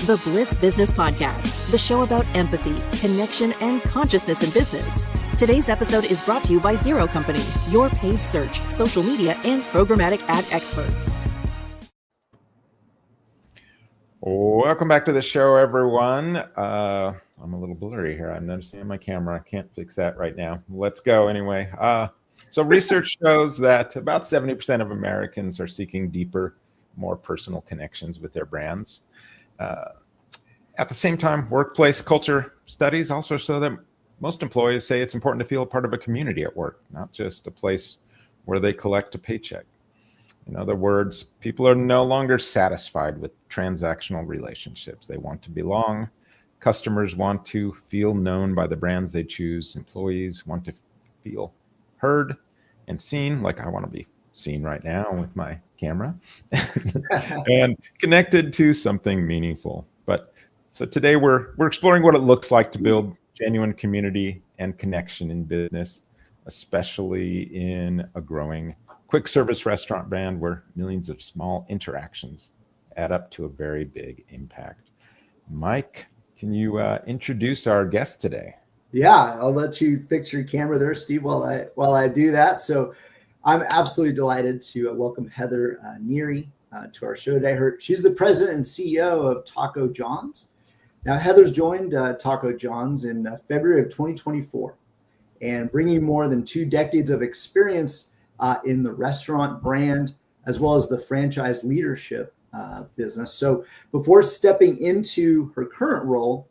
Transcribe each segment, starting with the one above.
The Bliss Business Podcast, the show about empathy, connection, and consciousness in business. Today's episode is brought to you by Zero Company, your paid search, social media, and programmatic ad experts. Welcome back to the show, everyone. I'm a little blurry here. I'm noticing on my camera. I can't fix that right now. Let's go anyway. So research shows that about 70% of Americans are seeking deeper, more personal connections with their brands. At the same time, workplace culture studies also show that most employees say it's important to feel a part of a community at work, not just a place where they collect a paycheck. In other words, people are no longer satisfied with transactional relationships. They want to belong. Customers want to feel known by the brands they choose. Employees want to feel heard and seen, like I want to be seen right now with my camera, and connected to something meaningful. So today we're exploring what it looks like to build genuine community and connection in business, especially in a growing quick service restaurant brand where millions of small interactions add up to a very big impact. Mike, can you introduce our guest today? Yeah, I'll let you fix your camera there, Steve, while I do that. So I'm absolutely delighted to welcome Heather Neary to our show today. She's the president and CEO of Taco John's. Now, Heather's joined Taco John's in February of 2024 and bringing more than 2 decades of experience in the restaurant brand, as well as the franchise leadership business. So before stepping into her current role,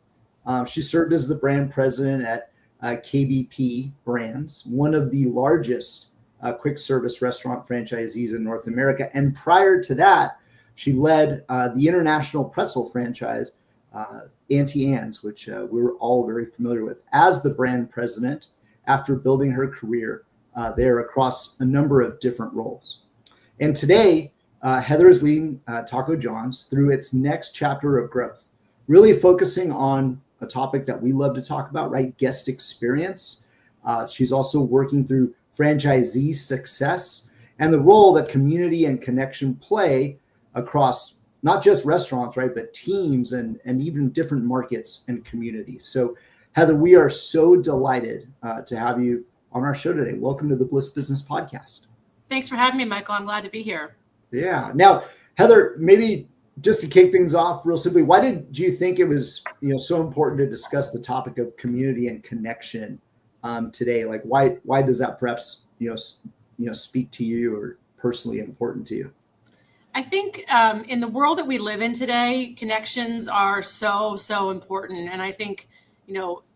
she served as the brand president at KBP Brands, one of the largest quick service restaurant franchisees in North America. And prior to that, she led the international pretzel franchise, Auntie Anne's, which we're all very familiar with, as the brand president after building her career there across a number of different roles. And today, Heather is leading Taco John's through its next chapter of growth, really focusing on a topic that we love to talk about, right? Guest experience. She's also working through franchisee success and the role that community and connection play across not just restaurants, right, but teams and even different markets and communities. So, Heather, we are so delighted to have you on our show today. Welcome to the Bliss Business Podcast. Thanks for having me, Michael. I'm glad to be here. Yeah. Now, Heather, maybe just to kick things off real simply, why did you think it was so important to discuss the topic of community and connection today? Like, why does that perhaps speak to you or personally important to you? I think in the world that we live in today, connections are so important. And I think,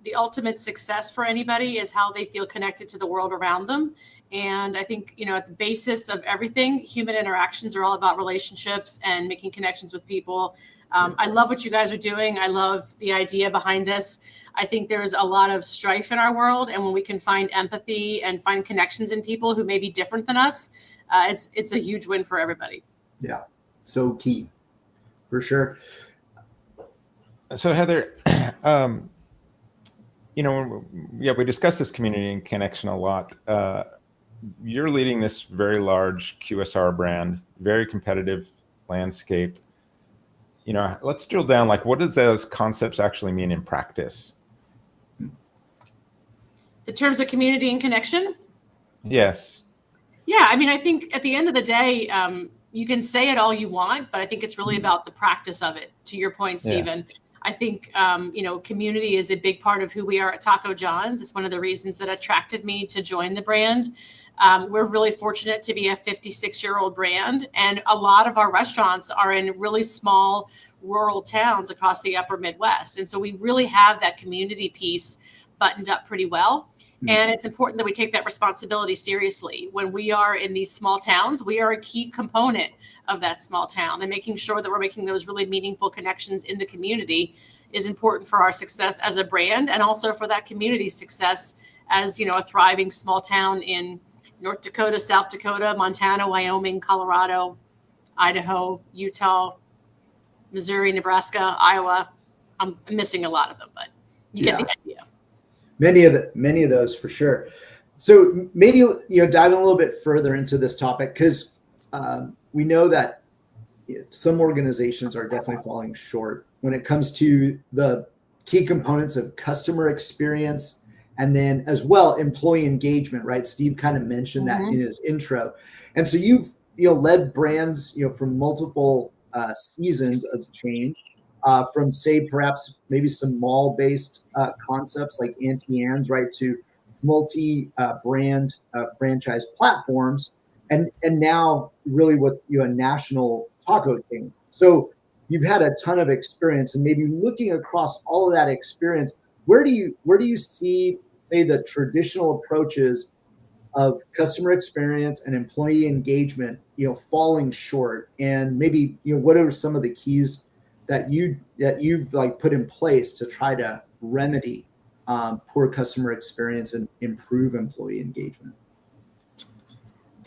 the ultimate success for anybody is how they feel connected to the world around them. And I think, at the basis of everything, human interactions are all about relationships and making connections with people. I love what you guys are doing. I love the idea behind this. I think there's a lot of strife in our world. And when we can find empathy and find connections in people who may be different than us, it's a huge win for everybody. Yeah, so key, for sure. So Heather, we discussed this community and connection a lot. You're leading this very large QSR brand, very competitive landscape. Let's drill down, what does those concepts actually mean in practice? The terms of community and connection? Yes. Yeah, I think at the end of the day, you can say it all you want, but I think it's really about the practice of it. To your point, Stephen, yeah. I think, community is a big part of who we are at Taco John's. It's one of the reasons that attracted me to join the brand. We're really fortunate to be a 56-year-old brand, and a lot of our restaurants are in really small rural towns across the upper Midwest. And so we really have that community piece buttoned up pretty well. And it's important that we take that responsibility seriously. When we are in these small towns, we are a key component of that small town, and making sure that we're making those really meaningful connections in the community is important for our success as a brand, and also for that community's success as, a thriving small town in North Dakota, South Dakota, Montana, Wyoming, Colorado, Idaho, Utah, Missouri, Nebraska, Iowa. I'm missing a lot of them, but you get the idea. Many of those for sure. So maybe, dive a little bit further into this topic, because we know that, some organizations are definitely falling short when it comes to the key components of customer experience, and then as well employee engagement, right? Steve kind of mentioned that in his intro. And so you've led brands from multiple seasons of change, from say perhaps maybe some mall-based concepts like Auntie Anne's, right, to multi-brand franchise platforms, and now really with a national taco chain. So you've had a ton of experience, and maybe looking across all of that experience, where do you see, say, the traditional approaches of customer experience and employee engagement, falling short, and maybe what are some of the keys that you've like put in place to try to remedy poor customer experience and improve employee engagement?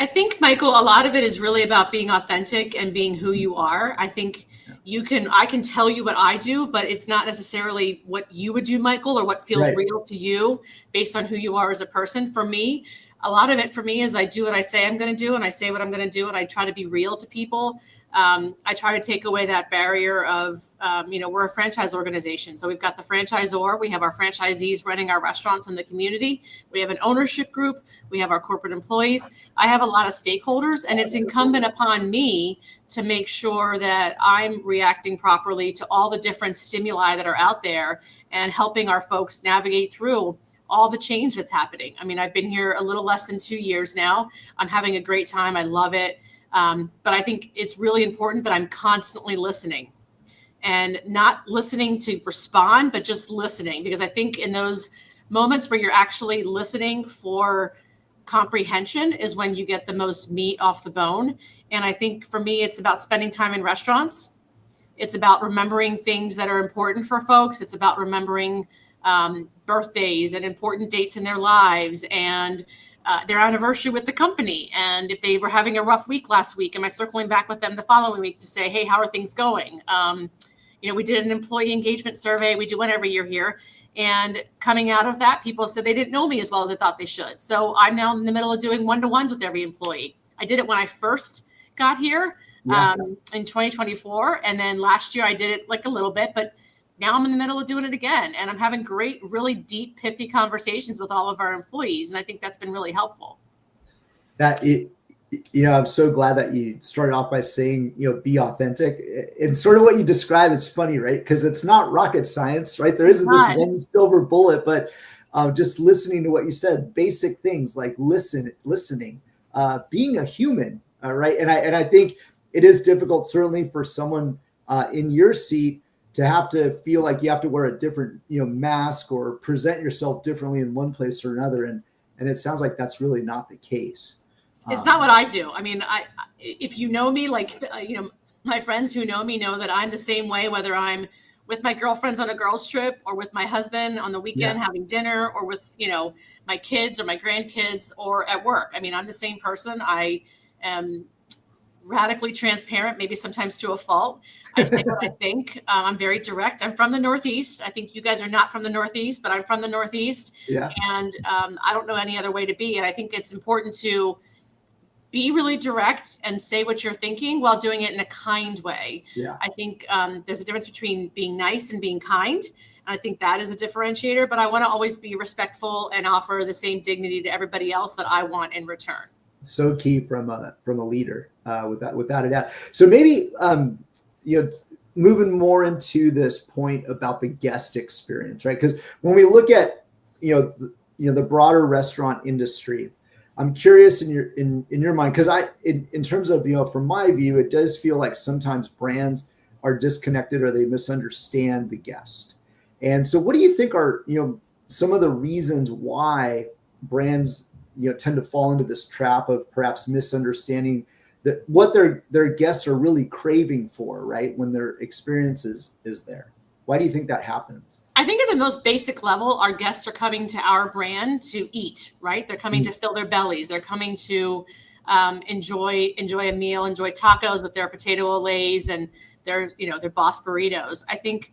I think, Michael, a lot of it is really about being authentic and being who you are. I think I can tell you what I do, but it's not necessarily what you would do, Michael, or what feels real to you based on who you are as a person. For me, a lot of it for me is I do what I say I'm going to do, and I say what I'm going to do, and I try to be real to people. I try to take away that barrier of, we're a franchise organization. So we've got the franchisor, we have our franchisees running our restaurants in the community. We have an ownership group. We have our corporate employees. I have a lot of stakeholders, and it's incumbent upon me to make sure that I'm reacting properly to all the different stimuli that are out there and helping our folks navigate through all the change that's happening. I mean, I've been here a little less than 2 years now. I'm having a great time. I love it. But I think it's really important that I'm constantly listening, and not listening to respond, but just listening, because I think in those moments where you're actually listening for comprehension is when you get the most meat off the bone. And I think for me, it's about spending time in restaurants. It's about remembering things that are important for folks. It's about remembering birthdays and important dates in their lives, and their anniversary with the company. And if they were having a rough week last week, am I circling back with them the following week to say, hey, how are things going? We did an employee engagement survey. We do one every year here. And coming out of that, people said they didn't know me as well as they thought they should. So I'm now in the middle of doing one-to-ones with every employee. I did it when I first got here in 2024. And then last year I did it like a little bit, but now I'm in the middle of doing it again, and I'm having great, really deep, pithy conversations with all of our employees. And I think that's been really helpful. I'm so glad that you started off by saying, be authentic, and sort of what you describe is funny, right? Because it's not rocket science, right? There isn't this one silver bullet, but just listening to what you said, basic things like listening, being a human, right? And I think it is difficult, certainly for someone in your seat, to have to feel like you have to wear a different, mask or present yourself differently in one place or another. And it sounds like that's really not the case. It's not what I do. I mean, if you know me, my friends who know me know that I'm the same way, whether I'm with my girlfriends on a girls' trip or with my husband on the weekend having dinner, or with, my kids or my grandkids, or at work. I mean, I'm the same person. I am radically transparent, maybe sometimes to a fault. I say what I think. I'm very direct. I'm from the Northeast. I think you guys are not from the Northeast, but I'm from the Northeast. Yeah. And I don't know any other way to be. And I think it's important to be really direct and say what you're thinking while doing it in a kind way. Yeah. I think there's a difference between being nice and being kind. And I think that is a differentiator, but I want to always be respectful and offer the same dignity to everybody else that I want in return. So key from a leader, without a doubt. So maybe moving more into this point about the guest experience, right? Because when we look at the broader restaurant industry, I'm curious in your mind, because in terms of from my view, it does feel like sometimes brands are disconnected or they misunderstand the guest. And so, what do you think are some of the reasons why brands tend to fall into this trap of perhaps misunderstanding that what their guests are really craving for, right? When their experience is there. Why do you think that happens? I think at the most basic level, our guests are coming to our brand to eat, right? They're coming to fill their bellies. They're coming to enjoy a meal, enjoy tacos with their potato olays and their boss burritos. I think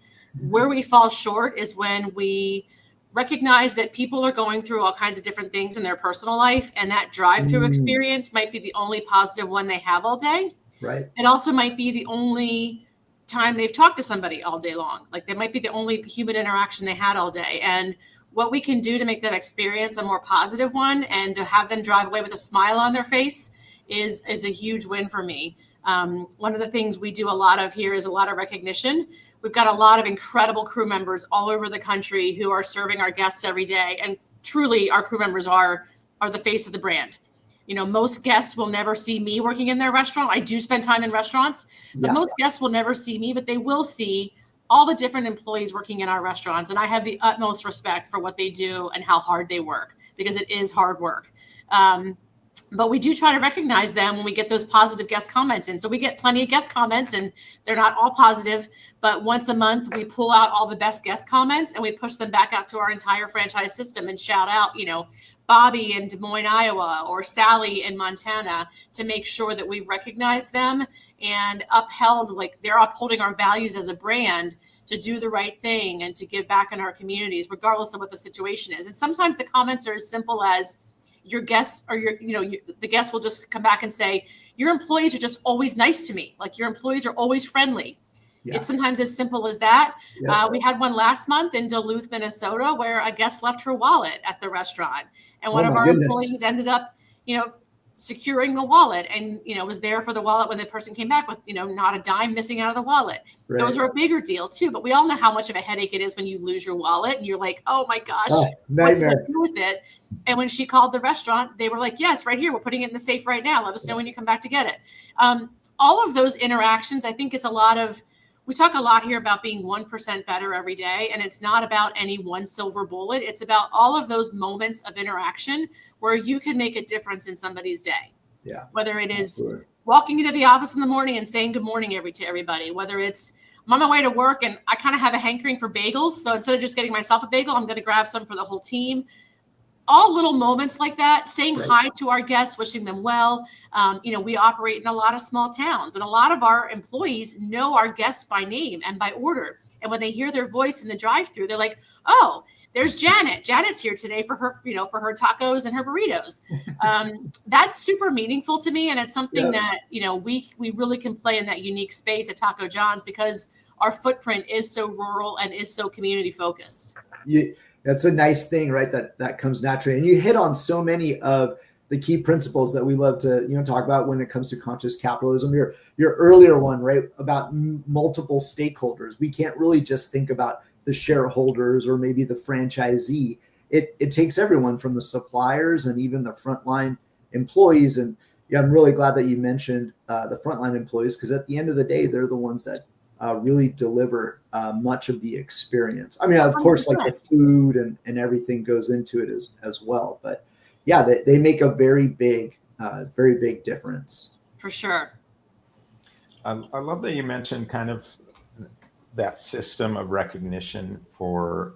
where we fall short is when we recognize that people are going through all kinds of different things in their personal life, and that drive-through experience might be the only positive one they have all day. Right. It also might be the only time they've talked to somebody all day long. Like that might be the only human interaction they had all day. And what we can do to make that experience a more positive one and to have them drive away with a smile on their face is a huge win for me. One of the things we do a lot of here is a lot of recognition. We've got a lot of incredible crew members all over the country who are serving our guests every day. And truly our crew members are the face of the brand. You know, most guests will never see me working in their restaurant. I do spend time in restaurants, but most guests will never see me, but they will see all the different employees working in our restaurants. And I have the utmost respect for what they do and how hard they work, because it is hard work. But we do try to recognize them when we get those positive guest comments in. So we get plenty of guest comments and they're not all positive, but once a month we pull out all the best guest comments and we push them back out to our entire franchise system and shout out, you know, Bobby in Des Moines, Iowa, or Sally in Montana, to make sure that we've recognized them and upheld, like they're upholding our values as a brand to do the right thing and to give back in our communities, regardless of what the situation is. And sometimes the comments are as simple as your guests or the guests will just come back and say, your employees are just always nice to me. Like your employees are always friendly. Yeah. It's sometimes as simple as that. Yeah. We had one last month in Duluth, Minnesota, where a guest left her wallet at the restaurant. And one of our employees ended up, securing the wallet and, was there for the wallet when the person came back with, not a dime missing out of the wallet. Right. Those are a bigger deal too. But we all know how much of a headache it is when you lose your wallet and you're like, oh my gosh, what's to do with it? And when she called the restaurant, they were like, yeah, it's right here. We're putting it in the safe right now. Let us know when you come back to get it. All of those interactions, I think it's we talk a lot here about being 1% better every day. And it's not about any one silver bullet. It's about all of those moments of interaction where you can make a difference in somebody's day. Yeah. Whether it is walking into the office in the morning and saying good morning to everybody, whether it's I'm on my way to work and I kind of have a hankering for bagels. So instead of just getting myself a bagel, I'm going to grab some for the whole team. All little moments like that, saying hi to our guests, wishing them well. We operate in a lot of small towns and a lot of our employees know our guests by name and by order. And when they hear their voice in the drive-through, they're like, oh, there's Janet. Janet's here today for her, for her tacos and her burritos. That's super meaningful to me. And it's something that, we really can play in that unique space at Taco John's because our footprint is so rural and is so community focused. That's a nice thing, right? That comes naturally. And you hit on so many of the key principles that we love to, talk about when it comes to conscious capitalism. Your earlier one, right? About multiple stakeholders. We can't really just think about the shareholders or maybe the franchisee. It takes everyone from the suppliers and even the frontline employees. And I'm really glad that you mentioned the frontline employees, because at the end of the day, they're the ones that really deliver much of the experience. I mean, of course, like the food and everything goes into it as well. But yeah, they make a very big difference. For sure. I love that you mentioned kind of that system of recognition for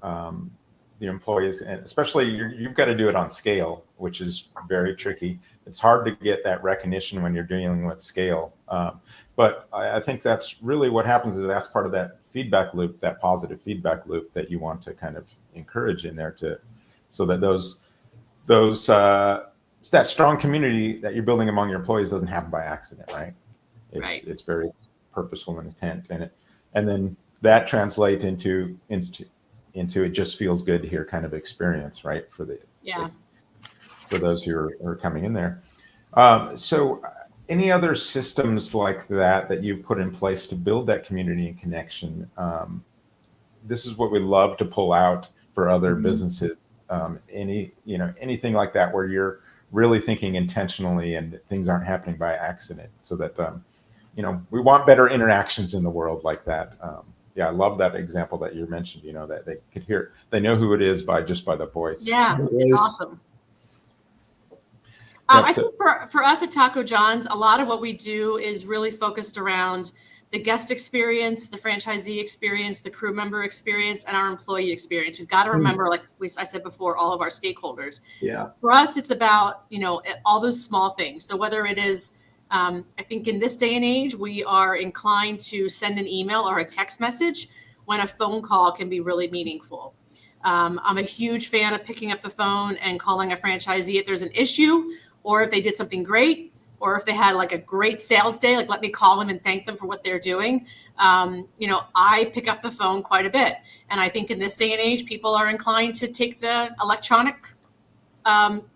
the employees, and especially you've got to do it on scale, which is very tricky. It's hard to get that recognition when you're dealing with scale. But I think that's really what happens is that's part of that feedback loop, that positive feedback loop that you want to kind of encourage in there so that that strong community that you're building among your employees doesn't happen by accident, right? It's very purposeful and intent in it. And then that translates into it just feels good here kind of experience, right? For those who are coming in there. So any other systems like that you've put in place to build that community and connection? This is what we love to pull out for other businesses. Anything like that where you're really thinking intentionally and things aren't happening by accident, so that we want better interactions in the world like that. I love that example that you mentioned, that they could hear, they know who it is by the voice. Yeah, it's awesome. I think for us at Taco John's, a lot of what we do is really focused around the guest experience, the franchisee experience, the crew member experience, and our employee experience. We've got to remember, like I said before, all of our stakeholders. Yeah. For us, it's about, all those small things. So whether it is, I think in this day and age, we are inclined to send an email or a text message when a phone call can be really meaningful. I'm a huge fan of picking up the phone and calling a franchisee if there's an issue or if they did something great. or if they had like a great sales day, like let me call them and thank them for what they're doing. I pick up the phone quite a bit. And I think in this day and age, people are inclined to take the electronic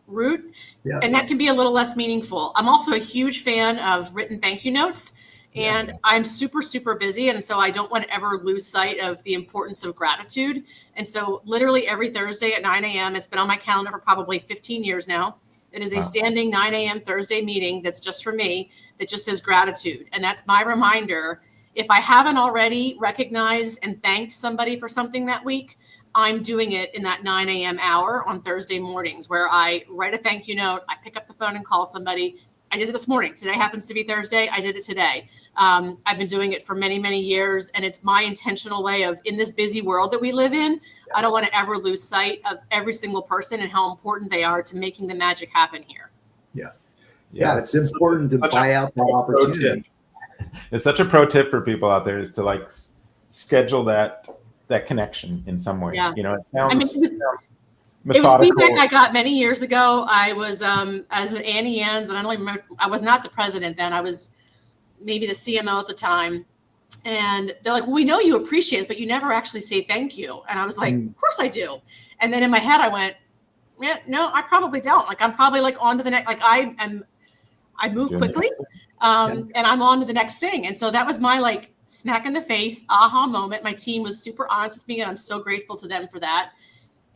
route, and that can be a little less meaningful. I'm also a huge fan of written thank you notes, and I'm super, super busy. And so I don't want to ever lose sight of the importance of gratitude. And so literally every Thursday at 9 a.m., it's been on my calendar for probably 15 years now. It is a standing 9 a.m. Thursday meeting that's just for me, that just says gratitude. And that's my reminder. If I haven't already recognized and thanked somebody for something that week, I'm doing it in that 9 a.m. hour on Thursday mornings, where I write a thank you note. I pick up the phone and call somebody. I did it this morning. Today happens to be Thursday. I did it today. I've been doing it for many, many years. And it's my intentional way of, in this busy world that we live in, I don't want to ever lose sight of every single person and how important they are to making the magic happen here. Yeah, it's important to buy out that opportunity. It's such a pro tip for people out there, is to like schedule that connection in some way. Yeah. It sounds it was feedback I got many years ago. I was as an Annie Ann's, and I don't even remember, I was not the president then. I was maybe the CMO at the time. And they're like, well, we know you appreciate it, but you never actually say thank you. And I was like, of course I do. And then in my head I went, yeah, no, I probably don't. Like, I'm probably like on to the next, like I move quickly, and I'm on to the next thing. And so that was my like smack in the face aha moment. My team was super honest with me, and I'm so grateful to them for that.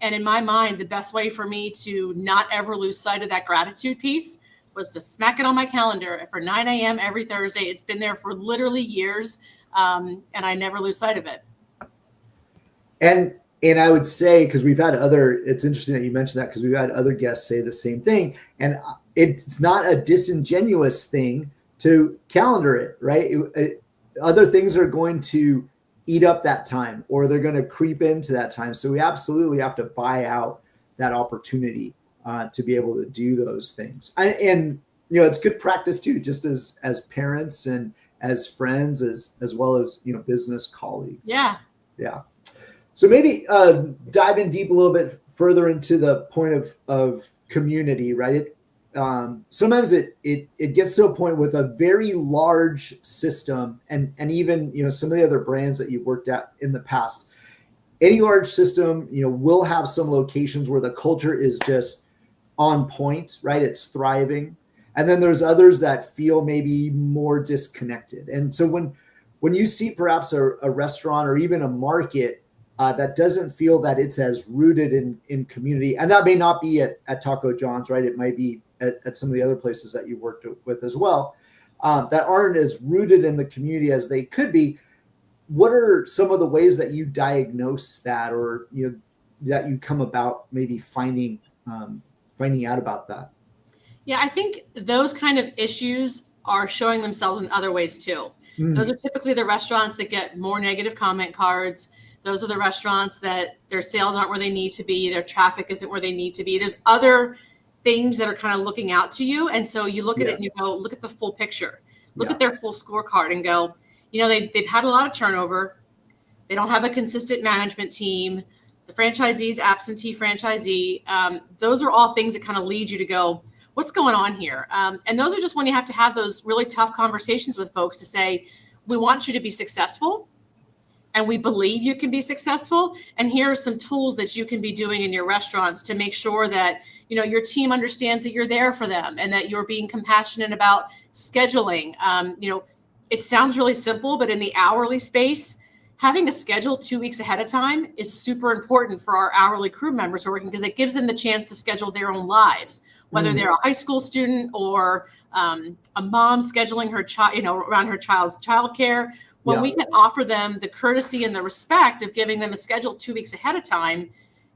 And in my mind, the best way for me to not ever lose sight of that gratitude piece was to smack it on my calendar for 9 a.m. every Thursday. It's been there for literally years, and I never lose sight of it. And I would say, because we've had it's interesting that you mentioned that, because we've had other guests say the same thing. And it's not a disingenuous thing to calendar it, right? Other things are going to eat up that time, or they're going to creep into that time. So we absolutely have to buy out that opportunity to be able to do those things. And it's good practice too, just as parents and as friends, as well as, business colleagues. Yeah. So maybe dive in deep a little bit further into the point of community, right? Sometimes it gets to a point with a very large system, and even some of the other brands that you've worked at in the past. Any large system, will have some locations where the culture is just on point, right? It's thriving, and then there's others that feel maybe more disconnected. And so when you see perhaps a restaurant or even a market that doesn't feel that it's as rooted in community, and that may not be at Taco John's, right? It might be at some of the other places that you worked with as well, that aren't as rooted in the community as they could be. What are some of the ways that you diagnose that, or that you come about maybe finding out about that? Yeah, I think those kind of issues are showing themselves in other ways too. Those are typically the restaurants that get more negative comment cards. Those are the restaurants that their sales aren't where they need to be. Their traffic isn't where they need to be. There's other things that are kind of looking out to you. And so you look at it and you go, look at the full picture. Look at their full scorecard and go, they've had a lot of turnover. They don't have a consistent management team. The franchisee's absentee franchisee. Those are all things that kind of lead you to go, what's going on here? And those are just when you have to have those really tough conversations with folks to say, we want you to be successful, and we believe you can be successful. And here are some tools that you can be doing in your restaurants to make sure that, your team understands that you're there for them, and that you're being compassionate about scheduling. It sounds really simple, but in the hourly space, having a schedule 2 weeks ahead of time is super important for our hourly crew members who are working, because it gives them the chance to schedule their own lives, whether they're a high school student or a mom scheduling her child, around her child's childcare. When we can offer them the courtesy and the respect of giving them a schedule 2 weeks ahead of time,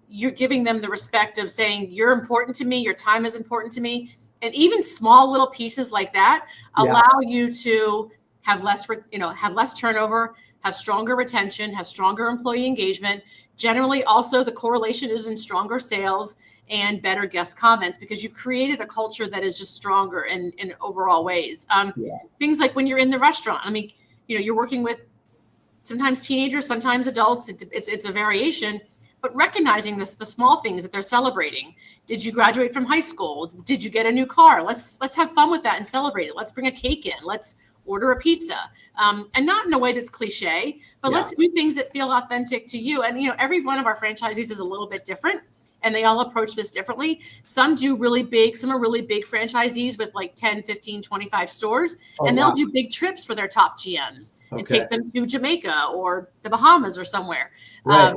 you're giving them the respect of saying, you're important to me, your time is important to me. And even small little pieces like that allow you to have less turnover, have stronger retention, have stronger employee engagement. Generally, also the correlation is in stronger sales and better guest comments, because you've created a culture that is just stronger in overall ways. Things like when you're in the restaurant, you're working with sometimes teenagers, sometimes adults. It's a variation, but recognizing the small things that they're celebrating. Did you graduate from high school? Did you get a new car? Let's have fun with that and celebrate it. Let's bring a cake in. Let's order a pizza, and not in a way that's cliche, but let's do things that feel authentic to you. And, every one of our franchisees is a little bit different, and they all approach this differently. Some are really big franchisees with like 10, 15, 25 stores, and they'll do big trips for their top GMs and take them to Jamaica or the Bahamas or somewhere. Right.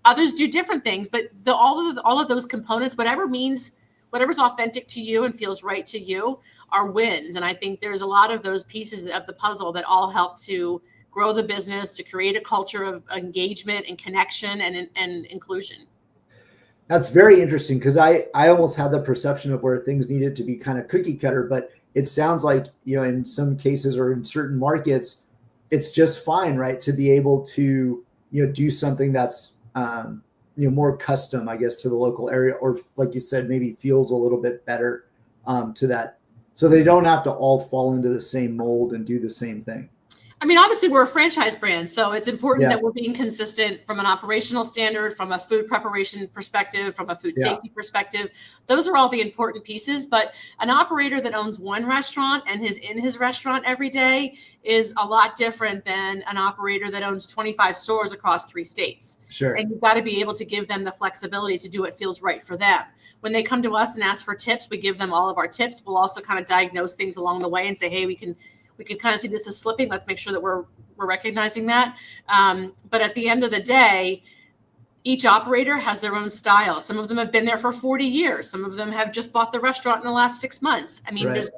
Others do different things, but all of those components, whatever's authentic to you and feels right to you, are wins. And I think there's a lot of those pieces of the puzzle that all help to grow the business, to create a culture of engagement and connection and inclusion. That's very interesting, because I almost had the perception of where things needed to be kind of cookie cutter, but it sounds like, in some cases or in certain markets, it's just fine, right, to be able to, do something that's, more custom, I guess, to the local area, or like you said, maybe feels a little bit better to that. So they don't have to all fall into the same mold and do the same thing. I mean, obviously we're a franchise brand, so it's important that we're being consistent from an operational standard, from a food preparation perspective, from a food safety perspective. Those are all the important pieces. But an operator that owns one restaurant and is in his restaurant every day is a lot different than an operator that owns 25 stores across 3 states. Sure. And you've got to be able to give them the flexibility to do what feels right for them. When they come to us and ask for tips, we give them all of our tips. We'll also kind of diagnose things along the way and say, hey, we can kind of see this is slipping. Let's make sure that we're recognizing that. But at the end of the day, each operator has their own style. Some of them have been there for 40 years. Some of them have just bought the restaurant in the last 6 months. I mean, there's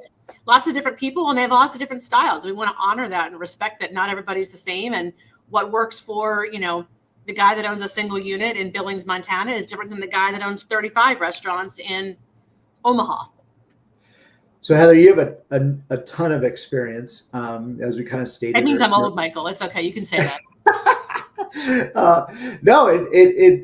lots of different people and they have lots of different styles. We want to honor that and respect that not everybody's the same. And what works for, the guy that owns a single unit in Billings, Montana is different than the guy that owns 35 restaurants in Omaha. So Heather, you have a ton of experience, as we kind of stated. That means I'm old, Michael. It's okay. You can say that. No,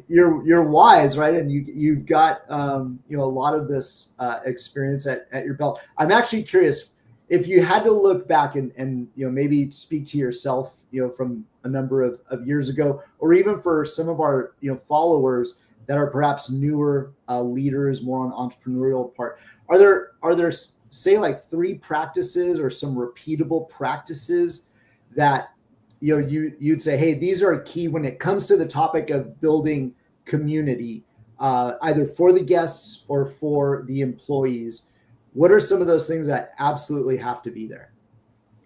you're wise, right? And you've got a lot of this experience at your belt. I'm actually curious if you had to look back and maybe speak to yourself, from a number of years ago, or even for some of our followers that are perhaps newer leaders, more on the entrepreneurial part. Are there say like 3 practices or some repeatable practices that you'd say, hey, these are key when it comes to the topic of building community, either for the guests or for the employees? What are some of those things that absolutely have to be there?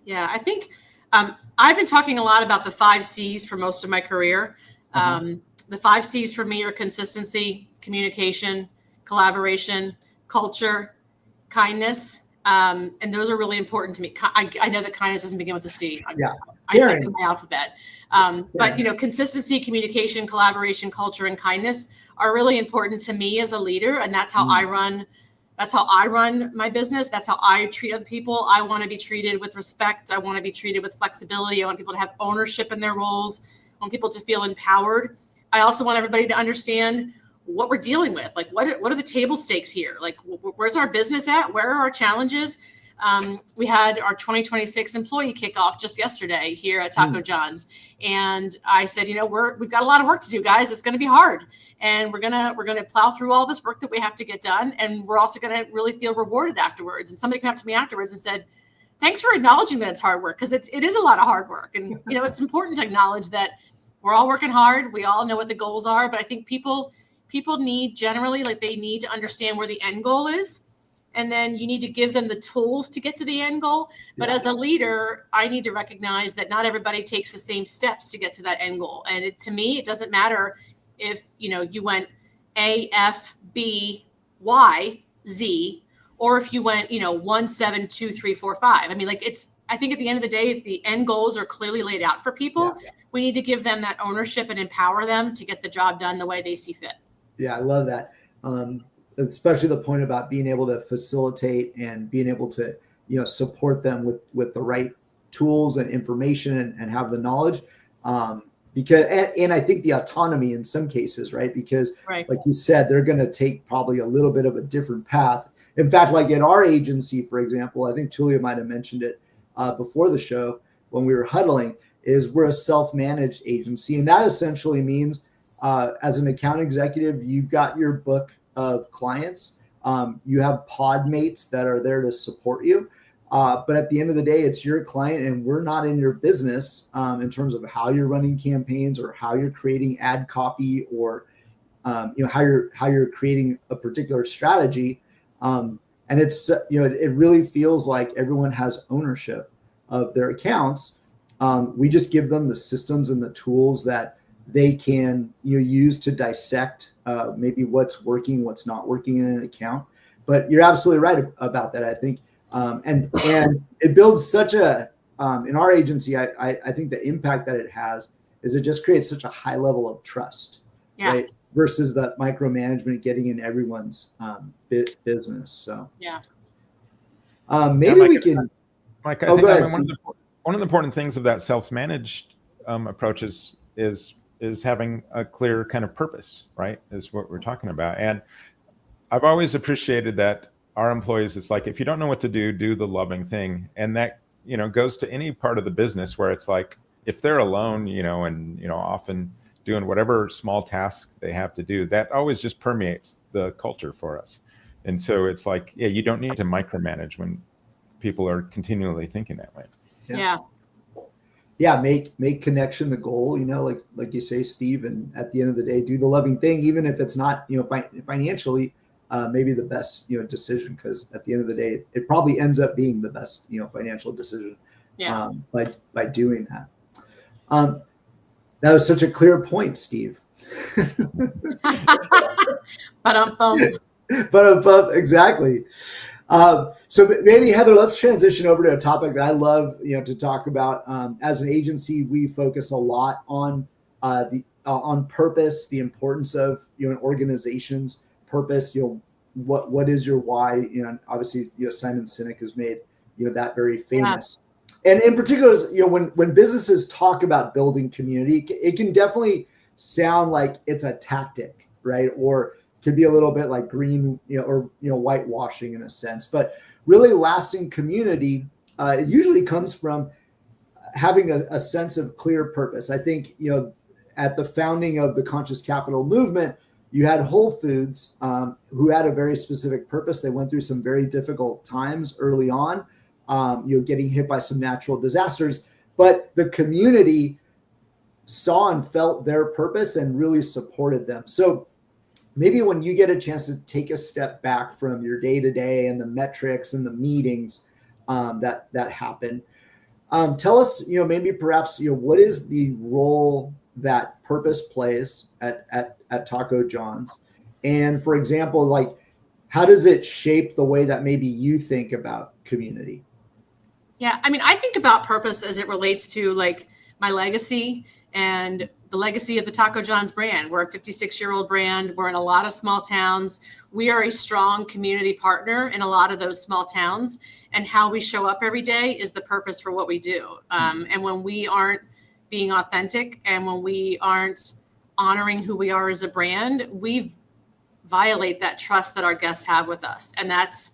Yeah, I think I've been talking a lot about the 5 C's for most of my career. The 5 C's for me are consistency, communication, collaboration, culture, kindness. And those are really important to me. I know that kindness doesn't begin with a C. I think in my alphabet. But consistency, communication, collaboration, culture, and kindness are really important to me as a leader. And that's how I run. That's how I run my business. That's how I treat other people. I want to be treated with respect. I want to be treated with flexibility. I want people to have ownership in their roles. I want people to feel empowered. I also want everybody to understand what we're dealing with. Like, what are the table stakes here? Like, where's our business at? Where are our challenges? We had our 2026 employee kickoff just yesterday here at Taco John's. And I said, we've got a lot of work to do, guys. It's going to be hard. And we're going to plow through all this work that we have to get done. And we're also going to really feel rewarded afterwards. And somebody came up to me afterwards and said, thanks for acknowledging that it's hard work, because it is a lot of hard work. And, it's important to acknowledge that we're all working hard. We all know what the goals are. But I think people need generally, like, they need to understand where the end goal is. And then you need to give them the tools to get to the end goal. But as a leader, I need to recognize that not everybody takes the same steps to get to that end goal. And to me, it doesn't matter if, you went A, F, B, Y, Z, or if you went, 1, 7, 2, 3, 4, 5. I mean, I think at the end of the day, if the end goals are clearly laid out for people, we need to give them that ownership and empower them to get the job done the way they see fit. Yeah, I love that. Especially the point about being able to facilitate and being able to, support them with the right tools and information and have the knowledge. Because I think the autonomy in some cases, right? Because like you said, they're going to take probably a little bit of a different path. In fact, like in our agency, for example, I think Tulia might have mentioned it before the show when we were huddling, is we're a self-managed agency. And that essentially means As an account executive, you've got your book of clients. You have pod mates that are there to support you. But at the end of the day, it's your client, and we're not in your business in terms of how you're running campaigns or how you're creating ad copy or how you're creating a particular strategy. And it's it really feels like everyone has ownership of their accounts. We just give them the systems and the tools that they can use to dissect maybe what's working, what's not working in an account. But you're absolutely right about that, I think. And it builds such a in our agency, I think the impact that it has is it just creates such a high level of trust, right? Versus the micromanagement getting in everyone's business. So maybe we can. Mike, I think one of the important things of that self-managed approach is having a clear kind of purpose, right? Is what we're talking about. And I've always appreciated that our employees, it's like, if you don't know what to do the loving thing. And that, goes to any part of the business where it's like, if they're alone, and, often doing whatever small task they have to do, that always just permeates the culture for us. And so it's like, you don't need to micromanage when people are continually thinking that way. Make connection the goal, like you say, Steve, and at the end of the day, do the loving thing, even if it's not, financially, maybe the best, decision, because at the end of the day, it probably ends up being the best, financial decision by doing that. That was such a clear point, Steve. Exactly. So maybe, Heather, let's transition over to a topic that I love, to talk about. As an agency, we focus a lot on on purpose, the importance of an organization's purpose. What is your why? Obviously, Simon Sinek has made that very famous. And in particular, when businesses talk about building community, it can definitely sound like it's a tactic, right? Or could be a little bit like green, or whitewashing in a sense. But really, lasting community, it usually comes from having a sense of clear purpose. I think at the founding of the Conscious Capital movement, you had Whole Foods, who had a very specific purpose. They went through some very difficult times early on, getting hit by some natural disasters, but the community saw and felt their purpose and really supported them. So maybe when you get a chance to take a step back from your day-to-day and the metrics and the meetings that happen, tell us, maybe perhaps, what is the role that purpose plays at Taco John's? And for example, like, how does it shape the way that maybe you think about community? Yeah, I mean, I think about purpose as it relates to like my legacy and the legacy of the Taco John's brand. We're a 56-year-old brand. We're in a lot of small towns. We are a strong community partner in a lot of those small towns. And how we show up every day is the purpose for what we do. And when we aren't being authentic and when we aren't honoring who we are as a brand, we violate that trust that our guests have with us. And that's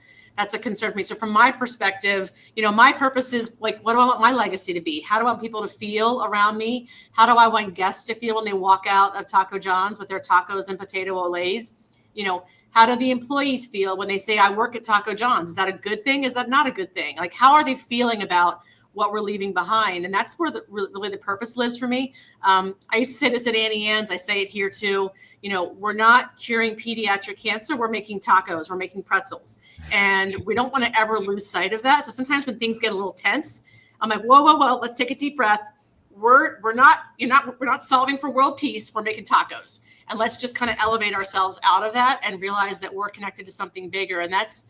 a concern for me. So from my perspective, my purpose is like, what do I want my legacy to be? How do I want people to feel around me? How do I want guests to feel when they walk out of Taco John's with their tacos and potato olays? How do the employees feel when they say, I work at Taco John's? Is that a good thing? Is that not a good thing? Like, how are they feeling about what we're leaving behind? And that's where really the purpose lives for me. I used to say this at Annie Ann's. I say it here too. We're not curing pediatric cancer. We're making tacos. We're making pretzels. And we don't want to ever lose sight of that. So sometimes when things get a little tense, I'm like, whoa, let's take a deep breath. We're not solving for world peace. We're making tacos. And let's just kind of elevate ourselves out of that and realize that we're connected to something bigger. And that's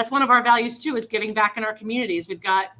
one of our values too, is giving back in our communities. We've got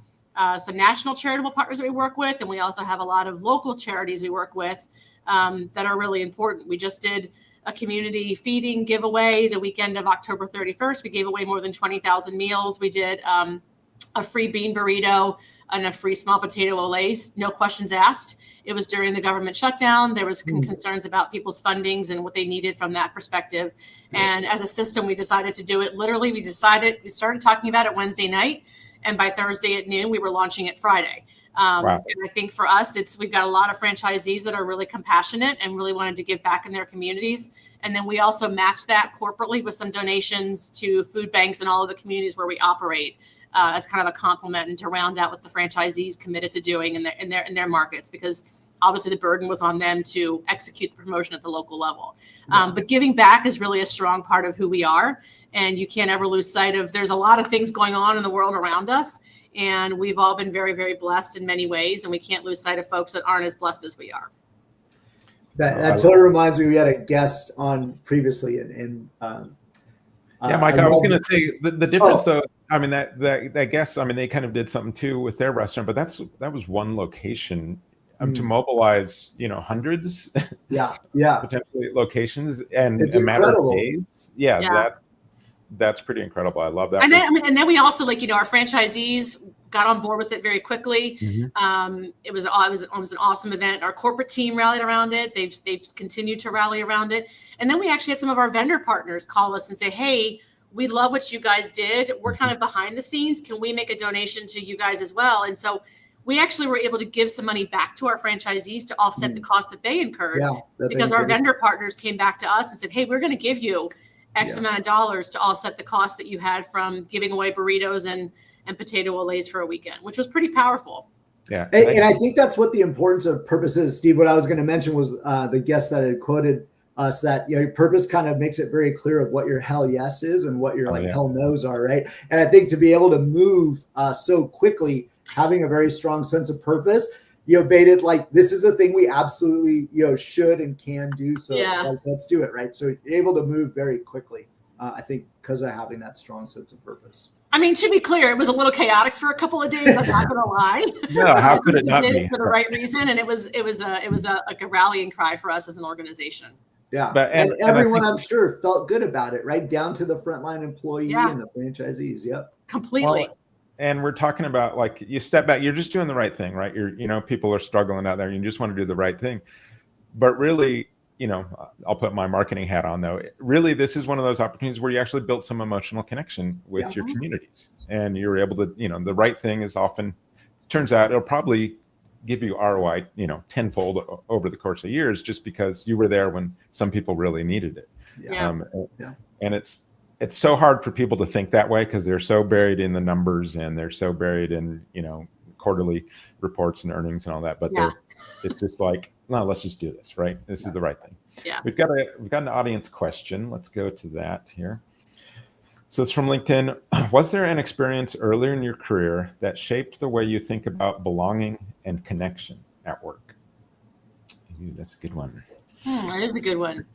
some national charitable partners that we work with, and we also have a lot of local charities we work with that are really important. We just did a community feeding giveaway the weekend of October 31st. We gave away more than 20,000 meals. We did a free bean burrito and a free small potato olays, no questions asked. It was during the government shutdown. There was concerns about people's fundings and what they needed from that perspective. And as a system, we decided to do it. Literally, we started talking about it Wednesday night. And by Thursday at noon, we were launching it Friday. Wow. And I think for us, we've got a lot of franchisees that are really compassionate and really wanted to give back in their communities. And then we also match that corporately with some donations to food banks and all of the communities where we operate as kind of a compliment and to round out what the franchisees committed to doing in their markets, because obviously the burden was on them to execute the promotion at the local level. But giving back is really a strong part of who we are. And you can't ever lose sight of, there's a lot of things going on in the world around us. And we've all been very, very blessed in many ways. And we can't lose sight of folks that aren't as blessed as we are. That totally reminds me, we had a guest on previously. Yeah, Mike, I was going to say the difference though, I mean, that guest, I mean, they kind of did something too with their restaurant, but that was one location. To mobilize, hundreds, potentially locations, and it's a matter incredible. of days. That's pretty incredible. I love that. And then we also, our franchisees got on board with it very quickly. Mm-hmm. It was an awesome event. Our corporate team rallied around it. They've continued to rally around it. And then we actually had some of our vendor partners call us and say, "Hey, we love what you guys did. We're kind of behind the scenes. Can we make a donation to you guys as well?" And so we actually were able to give some money back to our franchisees to offset the cost that they incurred, because our vendor partners came back to us and said, "Hey, we're going to give you X amount of dollars to offset the cost that you had from giving away burritos and potato olays for a weekend," which was pretty powerful. Yeah. And I think that's what the importance of purpose is, Steve. What I was going to mention was the guest that had quoted us that, your purpose kind of makes it very clear of what your hell yes is and what your hell no's are, right? And I think to be able to move so quickly, having a very strong sense of purpose, made it like, this is a thing we absolutely, should and can do. So let's do it. Right. So it's able to move very quickly, I think, because of having that strong sense of purpose. I mean, to be clear, it was a little chaotic for a couple of days. I'm not going to lie. Yeah. How could it not be? We did it for the right reason. And it was like a rallying cry for us as an organization. Yeah. And everyone, I'm sure, felt good about it, right? Down to the frontline employee and the franchisees. Yep. Completely. Well, and we're talking about, you step back, you're just doing the right thing, right? People are struggling out there. You just want to do the right thing. But really, I'll put my marketing hat on though. Really, this is one of those opportunities where you actually built some emotional connection with your communities, and you're able to, the right thing is often, turns out it'll probably give you ROI, tenfold over the course of years, just because you were there when some people really needed it. And it's so hard for people to think that way, because they're so buried in the numbers and they're so buried in, quarterly reports and earnings and all that. But it's just like, no, let's just do this, right? This is the right thing. Yeah. We've got an audience question. Let's go to that here. So it's from LinkedIn. Was there an experience earlier in your career that shaped the way you think about belonging and connection at work? Ooh, that's a good one. That is a good one.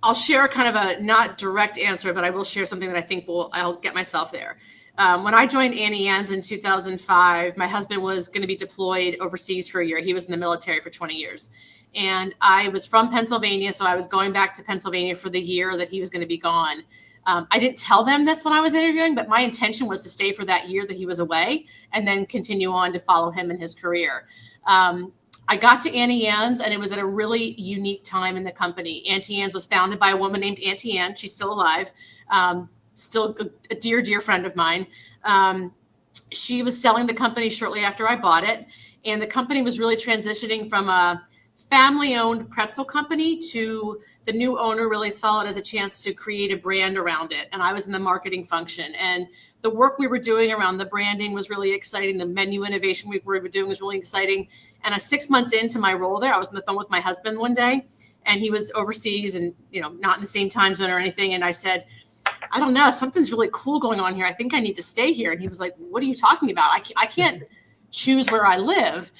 I'll share kind of a not direct answer, but I will share something that I think I'll get myself there. When I joined Auntie Anne's in 2005, my husband was going to be deployed overseas for a year. He was in the military for 20 years. And I was from Pennsylvania, so I was going back to Pennsylvania for the year that he was going to be gone. I didn't tell them this when I was interviewing, but my intention was to stay for that year that he was away and then continue on to follow him in his career. I got to Auntie Anne's, and it was at a really unique time in the company. Auntie Anne's was founded by a woman named Auntie Anne. She's still alive, still a dear, dear friend of mine. She was selling the company shortly after I bought it, and the company was really transitioning from a family-owned pretzel company to the new owner really saw it as a chance to create a brand around it. And I was in the marketing function, and the work we were doing around the branding was really exciting. The menu innovation we were doing was really exciting. And 6 months into my role there, I was on the phone with my husband one day, and he was overseas and, not in the same time zone or anything. And I said, "I don't know, something's really cool going on here. I think I need to stay here." And he was like, "What are you talking about? I can't choose where I live."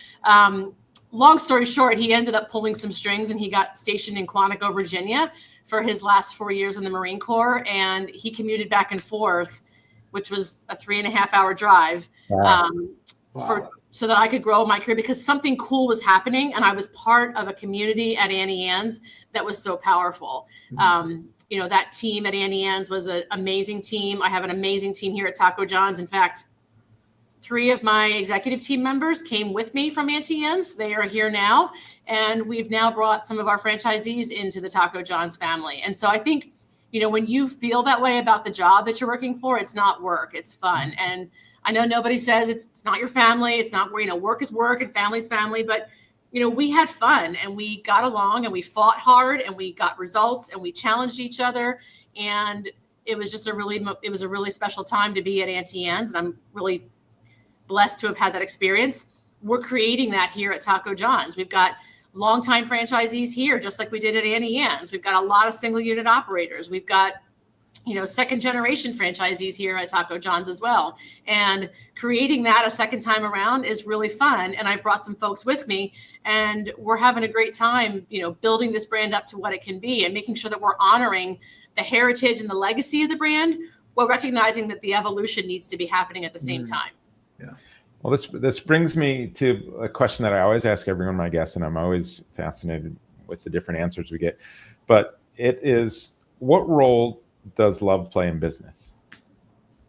Long story short, he ended up pulling some strings, and he got stationed in Quantico, Virginia for his last 4 years in the Marine Corps. And he commuted back and forth, which was a 3.5-hour drive, so that I could grow my career, because something cool was happening. And I was part of a community at Auntie Anne's that was so powerful. That team at Auntie Anne's was an amazing team. I have an amazing team here at Taco John's. In fact, 3 of my executive team members came with me from Auntie Anne's. They are here now. And we've now brought some of our franchisees into the Taco John's family. And so I think, when you feel that way about the job that you're working for, it's not work, it's fun. And I know nobody says it's not your family. It's not where, work is work and family's family, but we had fun and we got along and we fought hard and we got results and we challenged each other. And it was just a really special time to be at Auntie Anne's. And I'm really blessed to have had that experience. We're creating that here at Taco John's. We've got longtime franchisees here, just like we did at Auntie Anne's. We've got a lot of single unit operators. We've got, second generation franchisees here at Taco John's as well. And creating that a second time around is really fun. And I've brought some folks with me and we're having a great time, building this brand up to what it can be and making sure that we're honoring the heritage and the legacy of the brand while recognizing that the evolution needs to be happening at the same time. Yeah. Well, this brings me to a question that I always ask every one of my guests, and I'm always fascinated with the different answers we get. But it is, what role does love play in business?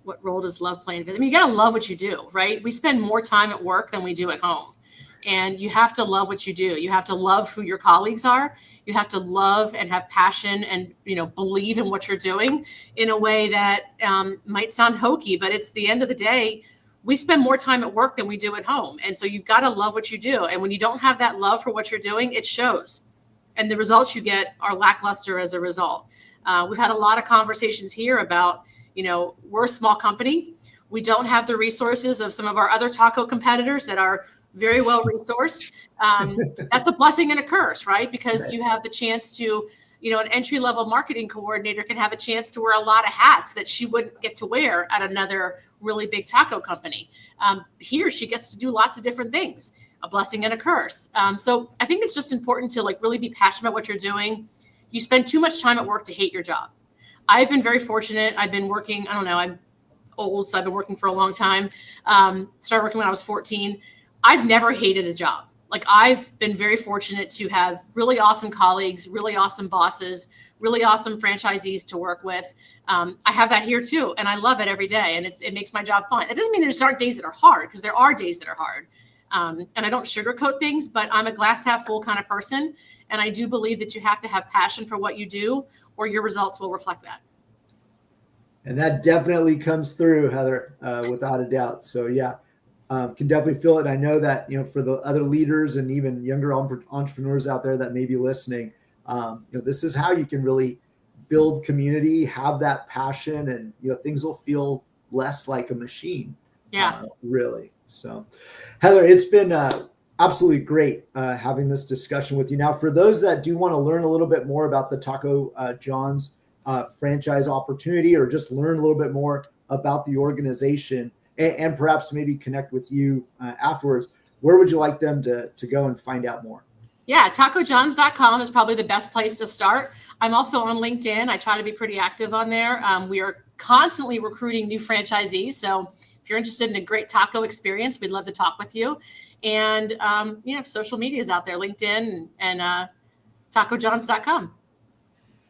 What role does love play in business? I mean, you got to love what you do, right? We spend more time at work than we do at home. And you have to love what you do. You have to love who your colleagues are. You have to love and have passion and, believe in what you're doing in a way that might sound hokey, but it's the end of the day. We spend more time at work than we do at home. And so you've got to love what you do. And when you don't have that love for what you're doing, it shows. And the results you get are lackluster as a result. We've had a lot of conversations here about, we're a small company. We don't have the resources of some of our other taco competitors that are very well resourced. That's a blessing and a curse, right? Because you have the chance to, an entry-level marketing coordinator can have a chance to wear a lot of hats that she wouldn't get to wear at another really big taco company. Here, she gets to do lots of different things, a blessing and a curse. So I think it's just important to really be passionate about what you're doing. You spend too much time at work to hate your job. I've been very fortunate. I've been working, I'm old, so I've been working for a long time. Started working when I was 14. I've never hated a job. I've been very fortunate to have really awesome colleagues, really awesome bosses, really awesome franchisees to work with. I have that here too, and I love it every day, and it makes my job fun. It doesn't mean there's aren't days that are hard, because there are days that are hard. And I don't sugarcoat things, but I'm a glass half full kind of person, and I do believe that you have to have passion for what you do, or your results will reflect that. And that definitely comes through, Heather, without a doubt. So yeah. Can definitely feel it. I know that, for the other leaders and even younger entrepreneurs out there that may be listening, this is how you can really build community, have that passion, and, things will feel less like a machine. Yeah, really. So Heather, it's been absolutely great having this discussion with you. Now, for those that do want to learn a little bit more about the Taco John's franchise opportunity, or just learn a little bit more about the organization, and perhaps maybe connect with you afterwards, where would you like them to go and find out more? Yeah, tacojohns.com is probably the best place to start. I'm also on LinkedIn. I try to be pretty active on there. We are constantly recruiting new franchisees. So if you're interested in a great taco experience, we'd love to talk with you. And, social media is out there, LinkedIn and tacojohns.com.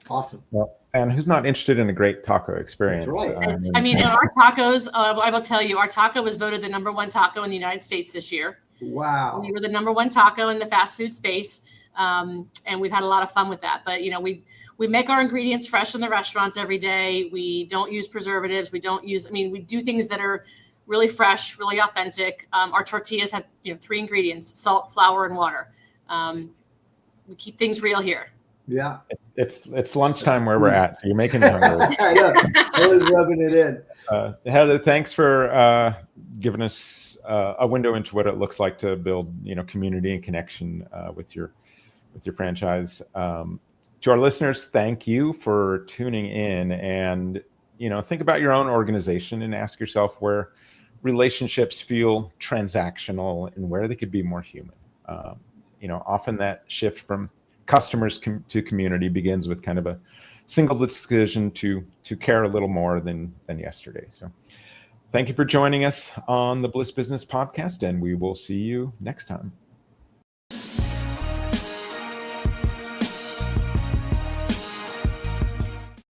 Awesome. Well, and who's not interested in a great taco experience? That's right. In our tacos, I will tell you, our taco was voted the number one taco in the United States this year. Wow. We were the number one taco in the fast food space. And we've had a lot of fun with that. But, we make our ingredients fresh in the restaurants every day. We don't use preservatives. We do things that are really fresh, really authentic. Our tortillas have, 3 ingredients: salt, flour, and water. We keep things real here. Yeah. It's lunchtime where we're at, so you're making me hungry. I know. Always rubbing it in. Heather, thanks for giving us a window into what it looks like to build, community and connection with your franchise. To our listeners, thank you for tuning in, and think about your own organization and ask yourself where relationships feel transactional and where they could be more human. Often that shift from customers to community begins with kind of a single decision to care a little more than yesterday. So thank you for joining us on the Bliss Business Podcast, and we will see you next time.